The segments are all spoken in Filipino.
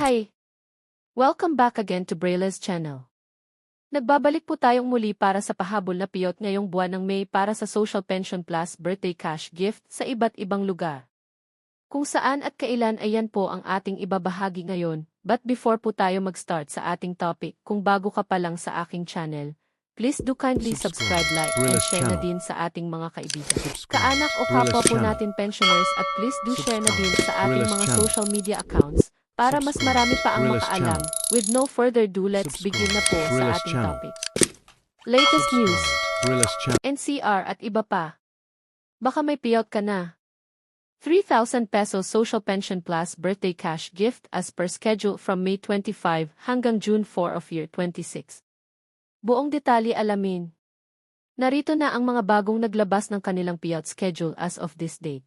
Hi! Welcome back again to Brayla's channel. Nagbabalik po tayong muli para sa pahabol na piyot ngayong buwan ng May para sa Social Pension Plus Birthday Cash Gift sa iba't ibang lugar. Kung saan at kailan ay yan po ang ating ibabahagi ngayon, but before po tayo mag-start sa ating topic, kung bago ka pa lang sa aking channel, please do kindly subscribe, like, and share na din sa ating mga kaibigan, kaanak o kapwa po natin pensioners at please do share na din sa ating mga social media accounts para mas marami pa ang makaalam. With no further ado, let's begin na po sa ating topic. Latest news, NCR at iba pa. Baka may payout ka na. 3,000 pesos Social Pension Plus Birthday Cash Gift as per schedule from May 25 hanggang June 4 of year 26. Buong detalye alamin. Narito na ang mga bagong naglabas ng kanilang payout schedule as of this date.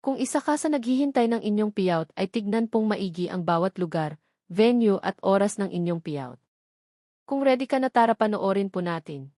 Kung isa ka sa naghihintay ng inyong payout ay tignan pong maigi ang bawat lugar, venue at oras ng inyong payout. Kung ready ka na tara panoorin po natin.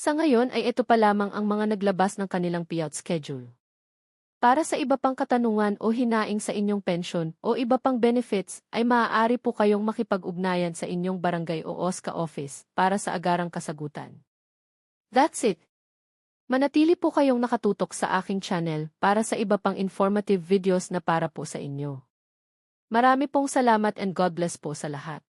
Sa ngayon ay ito pa lamang ang mga naglabas ng kanilang payout schedule. Para sa iba pang katanungan o hinaing sa inyong pensyon o iba pang benefits ay maaari po kayong makipag-ugnayan sa inyong barangay o OSCA office para sa agarang kasagutan. That's it! Manatili po kayong nakatutok sa aking channel para sa iba pang informative videos na para po sa inyo. Marami pong salamat and God bless po sa lahat.